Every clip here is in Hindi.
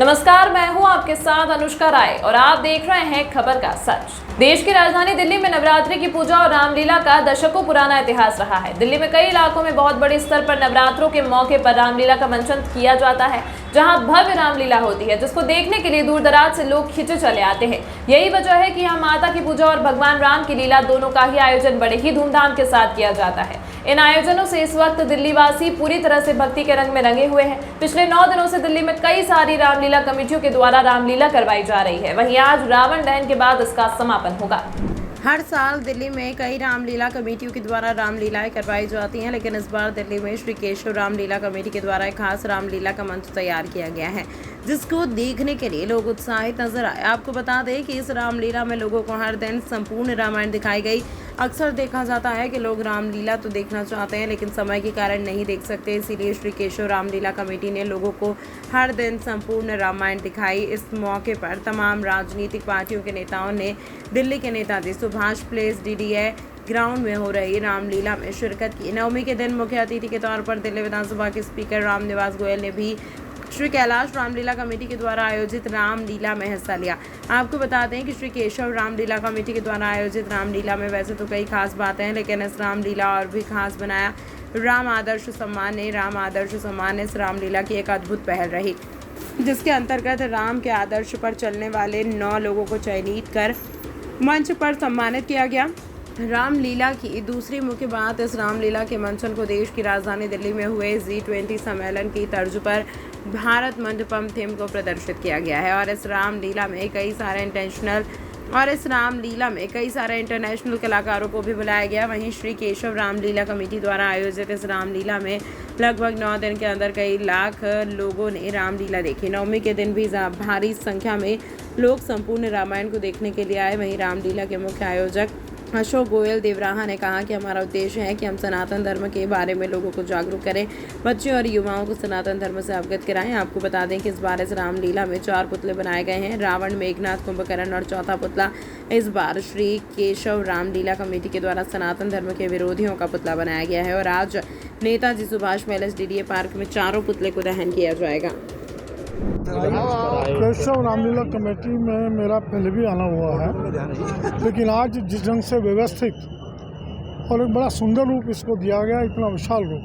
नमस्कार, मैं हूं आपके साथ अनुष्का राय और आप देख रहे हैं खबर का सच। देश की राजधानी दिल्ली में नवरात्रि की पूजा और रामलीला का दशकों पुराना इतिहास रहा है। दिल्ली में कई इलाकों में बहुत बड़े स्तर पर नवरात्रों के मौके पर रामलीला का मंचन किया जाता है, जहां भव्य रामलीला होती है, जिसको देखने के लिए दूर दराज से लोग खिंचे चले आते हैं। यही वजह है कि यहाँ माता की पूजा और भगवान राम की लीला दोनों का ही आयोजन बड़े ही धूमधाम के साथ किया जाता है। इन आयोजनों से इस वक्त दिल्ली वासी पूरी तरह से भक्ति के रंग में रंगे हुए हैं। पिछले 9 दिनों से दिल्ली में कई सारी रामलीला कमेटियों के द्वारा रामलीला करवाई जा रही है। वहीं आज रावण दहन के बाद इसका समापन होगा। हर साल दिल्ली में कई रामलीला कमेटियों के द्वारा रामलीलाएं करवाई जाती हैं, लेकिन इस बार दिल्ली में श्री केशव रामलीला कमेटी के द्वारा एक खास रामलीला का मंच तैयार किया गया है, जिसको देखने के लिए लोग उत्साहित नजर आए। आपको बता दें कि इस रामलीला में लोगों को हर दिन संपूर्ण रामायण दिखाई गई। अक्सर देखा जाता है कि लोग रामलीला तो देखना चाहते हैं, लेकिन समय के कारण नहीं देख सकते, इसीलिए श्री केशव रामलीला कमेटी ने लोगों को हर दिन संपूर्ण रामायण दिखाई। इस मौके पर तमाम राजनीतिक पार्टियों के नेताओं ने दिल्ली के Netaji Subhash place DDA ground में हो रही रामलीला में शिरकत की। नवमी के दिन मुख्य अतिथि के तौर पर दिल्ली विधानसभा के स्पीकर रामनिवास गोयल ने भी श्री कैलाश रामलीला कमेटी के द्वारा आयोजित रामलीला में हिस्सा लिया। आपको बता दें कि श्री केशव रामलीला कमेटी के द्वारा आयोजित रामलीला में वैसे तो कई खास बातें हैं, लेकिन इस रामलीला और भी खास बनाया राम आदर्श सम्मान इस रामलीला की एक अद्भुत पहल रही, जिसके अंतर्गत राम के आदर्श पर चलने वाले 9 लोगों को चयनित कर मंच पर सम्मानित किया गया। रामलीला की दूसरी मुख्य बात, इस रामलीला के मंचन को देश की राजधानी दिल्ली में हुए G20 सम्मेलन की तर्ज पर भारत मंडपम थीम को प्रदर्शित किया गया है और इस रामलीला में कई सारे इंटरनेशनल कलाकारों को भी बुलाया गया। वहीं श्री केशव रामलीला कमेटी द्वारा आयोजित इस रामलीला में लगभग 9 दिन के अंदर कई लाख लोगों ने रामलीला देखी। नवमी के दिन भी भारी संख्या में लोग संपूर्ण रामायण को देखने के लिए आए। वहीं रामलीला के मुख्य आयोजक अशोक गोयल देवराहा ने कहा कि हमारा उद्देश्य है कि हम सनातन धर्म के बारे में लोगों को जागरूक करें, बच्चे और युवाओं को सनातन धर्म से अवगत कराएं। आपको बता दें कि इस बार इस रामलीला में 4 पुतले बनाए गए हैं, रावण, मेघनाथ, कुंभकर्ण और चौथा पुतला इस बार श्री केशव रामलीला कमेटी के द्वारा सनातन धर्म के विरोधियों का पुतला बनाया गया है और आज Netaji Subhash palace DDA park में 4 पुतले को दहन किया जाएगा। केशव रामलीला कमेटी में मेरा पहले भी आना हुआ है, लेकिन आज जिस ढंग से व्यवस्थित और एक बड़ा सुंदर रूप इसको दिया गया, इतना विशाल रूप,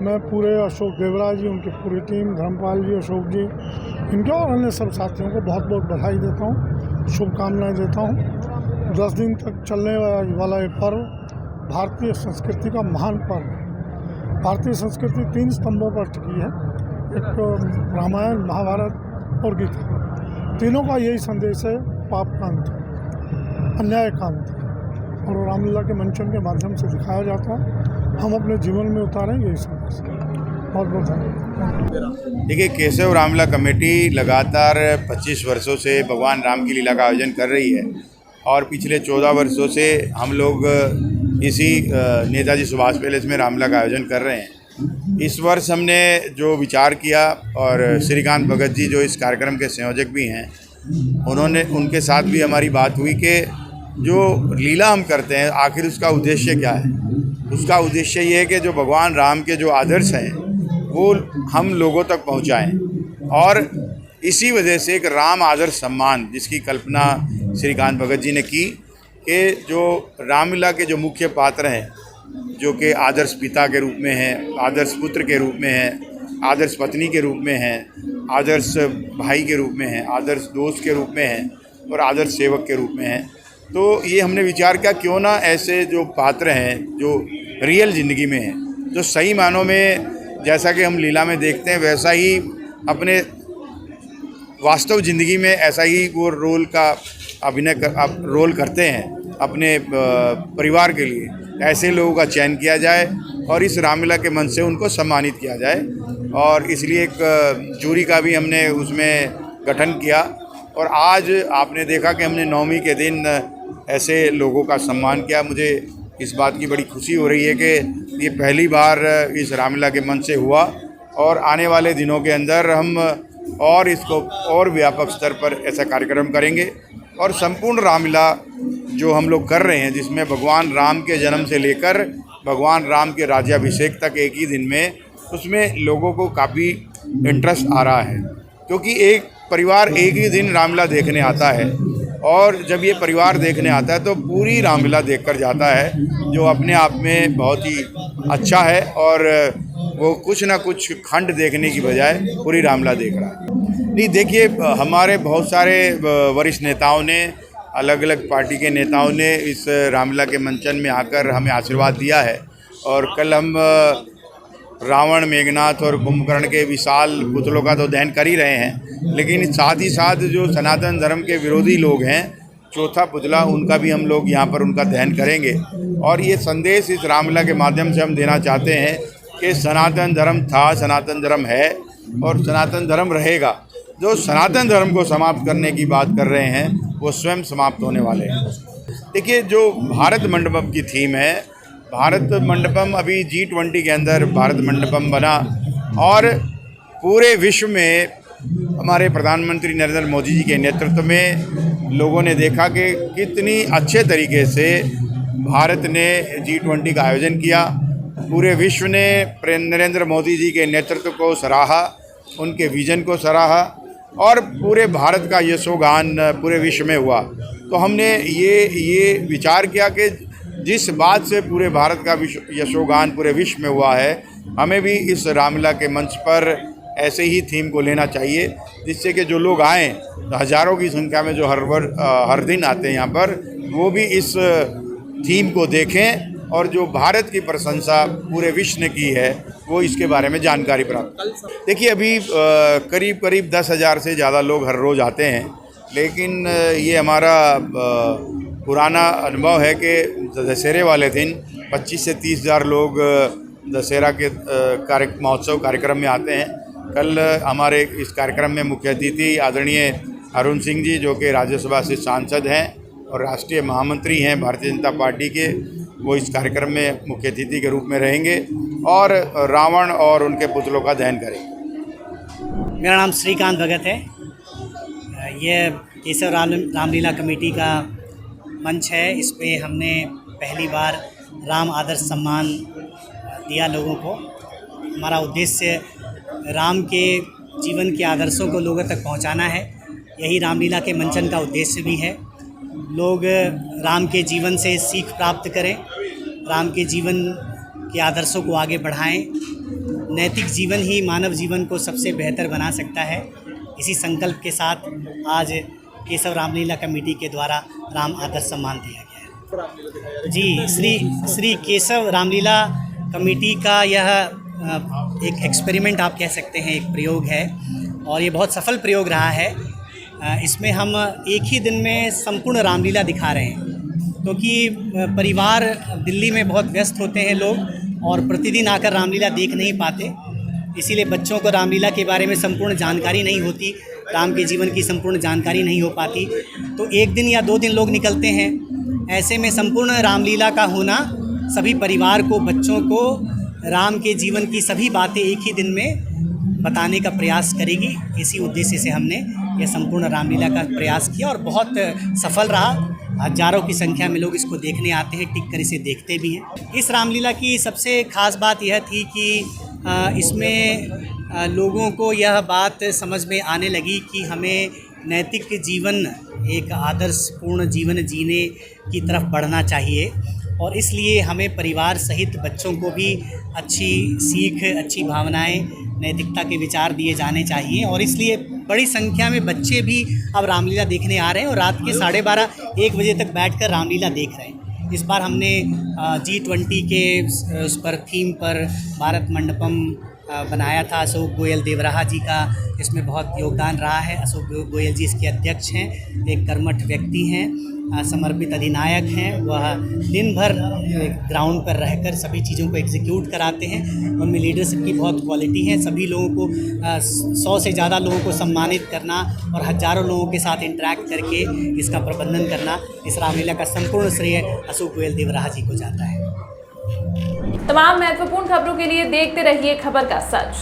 मैं पूरे अशोक देवराज जी, उनकी पूरी टीम, धर्मपाल जी, अशोक जी, इनके और अन्य सब साथियों को बहुत बहुत बधाई देता हूँ, शुभकामनाएं देता हूँ। 10 दिन तक चलने वाला ये पर्व भारतीय संस्कृति का महान पर्व है। भारतीय संस्कृति 3 स्तंभों पर टिकी है, एक रामायण, महाभारत और गीता। तीनों का यही संदेश है, पाप का अंत, अन्याय का अंत, और रामलीला के मंचन के माध्यम से दिखाया जाता है। हम अपने जीवन में उतारें यही संदेश। बहुत बहुत धन्यवाद। देखिए, केशव रामलीला कमेटी लगातार 25 वर्षों से भगवान राम की लीला का आयोजन कर रही है और पिछले 14 वर्षों से हम लोग इसी नेताजी सुभाष पैलेस में रामलीला का आयोजन कर रहे हैं। इस वर्ष हमने जो विचार किया, और श्रीकांत भगत जी जो इस कार्यक्रम के संयोजक भी हैं, उनके साथ भी हमारी बात हुई कि जो लीला हम करते हैं आखिर उसका उद्देश्य क्या है। उसका उद्देश्य ये है कि जो भगवान राम के जो आदर्श हैं वो हम लोगों तक पहुंचाएं, और इसी वजह से एक राम आदर्श सम्मान जिसकी कल्पना श्रीकांत भगत जी ने की, कि जो रामलीला के जो मुख्य पात्र हैं, जो कि आदर्श पिता के रूप में हैं, आदर्श पुत्र के रूप में हैं, आदर्श पत्नी के रूप में हैं, आदर्श भाई के रूप में हैं, आदर्श दोस्त के रूप में हैं और आदर्श सेवक के रूप में हैं। तो ये हमने विचार किया, क्यों ना ऐसे जो पात्र हैं जो रियल ज़िंदगी में हैं, जो सही मानों में जैसा कि हम लीला में देखते हैं वैसा ही अपने वास्तव ज़िंदगी में ऐसा ही वो रोल करते हैं अपने परिवार के लिए, ऐसे लोगों का चयन किया जाए और इस रामलीला के मंच से उनको सम्मानित किया जाए। और इसलिए एक जूरी का भी हमने उसमें गठन किया, और आज आपने देखा कि हमने नवमी के दिन ऐसे लोगों का सम्मान किया। मुझे इस बात की बड़ी खुशी हो रही है कि ये पहली बार इस रामलीला के मंच से हुआ, और आने वाले दिनों के अंदर हम और इसको और व्यापक स्तर पर ऐसा कार्यक्रम करेंगे। और संपूर्ण रामलीला जो हम लोग कर रहे हैं, जिसमें भगवान राम के जन्म से लेकर भगवान राम के राज्याभिषेक तक एक ही दिन में, उसमें लोगों को काफ़ी इंटरेस्ट आ रहा है। क्योंकि एक परिवार एक ही दिन रामलीला देखने आता है, और जब ये परिवार देखने आता है तो पूरी रामलीला देखकर जाता है, जो अपने आप में बहुत ही अच्छा है। और वो कुछ ना कुछ खंड देखने की बजाय पूरी रामलीला देख रहा है। नहीं, देखिए, हमारे बहुत सारे वरिष्ठ नेताओं ने, अलग अलग पार्टी के नेताओं ने इस रामलीला के मंचन में आकर हमें आशीर्वाद दिया है। और कल हम रावण, मेघनाथ और कुंभकर्ण के विशाल पुतलों का तो दहन कर ही रहे हैं, लेकिन साथ ही साथ जो सनातन धर्म के विरोधी लोग हैं, चौथा पुतला, उनका भी हम लोग यहाँ पर उनका दहन करेंगे। और ये संदेश इस रामलीला के माध्यम से हम देना चाहते हैं कि सनातन धर्म था, सनातन धर्म है और सनातन धर्म रहेगा। जो सनातन धर्म को समाप्त करने की बात कर रहे हैं, वो स्वयं समाप्त होने वाले हैं। देखिए, जो भारत मंडपम की थीम है, भारत मंडपम अभी G20 के अंदर भारत मंडपम बना, और पूरे विश्व में हमारे प्रधानमंत्री नरेंद्र मोदी जी के नेतृत्व में लोगों ने देखा कि कितनी अच्छे तरीके से भारत ने G20 का आयोजन किया। पूरे विश्व ने नरेंद्र मोदी जी के नेतृत्व को सराहा, उनके विजन को सराहा, और पूरे भारत का यशोगान पूरे विश्व में हुआ। तो हमने ये विचार किया कि जिस बात से पूरे भारत का यशोगान पूरे विश्व में हुआ है, हमें भी इस रामलीला के मंच पर ऐसे ही थीम को लेना चाहिए, जिससे कि जो लोग आएँ, हज़ारों की संख्या में जो हर दिन आते हैं यहाँ पर, वो भी इस थीम को देखें, और जो भारत की प्रशंसा पूरे विश्व ने की है, वो इसके बारे में जानकारी प्राप्त। देखिए, अभी करीब 10,000 से ज़्यादा लोग हर रोज़ आते हैं, लेकिन ये हमारा पुराना अनुभव है कि दशहरे वाले दिन 25 से 30,000 लोग दशहरा के महोत्सव कार्यक्रम में आते हैं। कल हमारे इस कार्यक्रम में मुख्य अतिथि आदरणीय अरुण सिंह जी, जो कि राज्यसभा से सांसद हैं और राष्ट्रीय महामंत्री हैं भारतीय जनता पार्टी के, वो इस कार्यक्रम में मुख्य अतिथि के रूप में रहेंगे और रावण और उनके पुतलों का दहन करेंगे। मेरा नाम श्रीकांत भगत है। ये केशव रामलीला कमेटी का मंच है। इस पे हमने पहली बार राम आदर्श सम्मान दिया लोगों को। हमारा उद्देश्य राम के जीवन के आदर्शों को लोगों तक पहुंचाना है। यही रामलीला के मंचन का उद्देश्य भी है। लोग राम के जीवन से सीख प्राप्त करें, राम के जीवन के आदर्शों को आगे बढ़ाएं। नैतिक जीवन ही मानव जीवन को सबसे बेहतर बना सकता है। इसी संकल्प के साथ आज केशव रामलीला कमेटी के द्वारा राम आदर्श सम्मान दिया गया है। जी, श्री केशव रामलीला कमेटी का यह एक एक्सपेरिमेंट आप कह सकते हैं, एक प्रयोग है, और ये बहुत सफल प्रयोग रहा है। इसमें हम एक ही दिन में संपूर्ण रामलीला दिखा रहे हैं, क्योंकि परिवार दिल्ली में बहुत व्यस्त होते हैं लोग, और प्रतिदिन आकर रामलीला देख नहीं पाते। इसीलिए बच्चों को रामलीला के बारे में संपूर्ण जानकारी नहीं होती, राम के जीवन की संपूर्ण जानकारी नहीं हो पाती। तो एक दिन या 2 दिन लोग निकलते हैं। ऐसे में संपूर्ण रामलीला का होना सभी परिवार को, बच्चों को राम के जीवन की सभी बातें एक ही दिन में बताने का प्रयास करेगी। इसी उद्देश्य से हमने यह संपूर्ण रामलीला का प्रयास किया, और बहुत सफल रहा। हजारों की संख्या में लोग इसको देखने आते हैं, टिक कर इसे देखते भी हैं। इस रामलीला की सबसे ख़ास बात यह थी कि इसमें लोगों को यह बात समझ में आने लगी कि हमें नैतिक जीवन, एक आदर्शपूर्ण जीवन जीने की तरफ बढ़ना चाहिए, और इसलिए हमें परिवार सहित बच्चों को भी अच्छी सीख, अच्छी भावनाएं, नैतिकता के विचार दिए जाने चाहिए। और इसलिए बड़ी संख्या में बच्चे भी अब रामलीला देखने आ रहे हैं, और रात के 12:30-1 बजे तक बैठकर रामलीला देख रहे हैं। इस बार हमने G20 के उस पर थीम पर भारत मंडपम बनाया था। अशोक गोयल देवराहा जी का इसमें बहुत योगदान रहा है। अशोक गोयल जी इसके अध्यक्ष हैं, एक कर्मठ व्यक्ति हैं, समर्पित अधिनायक हैं। वह दिन भर ग्राउंड पर रहकर सभी चीज़ों को एग्जीक्यूट कराते हैं। उनमें लीडरशिप की बहुत क्वालिटी है। सभी लोगों को 100 से ज़्यादा लोगों को सम्मानित करना और हज़ारों लोगों के साथ इंटरेक्ट करके इसका प्रबंधन करना, इस रामलीला का संपूर्ण श्रेय अशोक गोयल देवराहा जी को जाता है। तमाम महत्वपूर्ण खबरों के लिए देखते रहिए खबर का सच।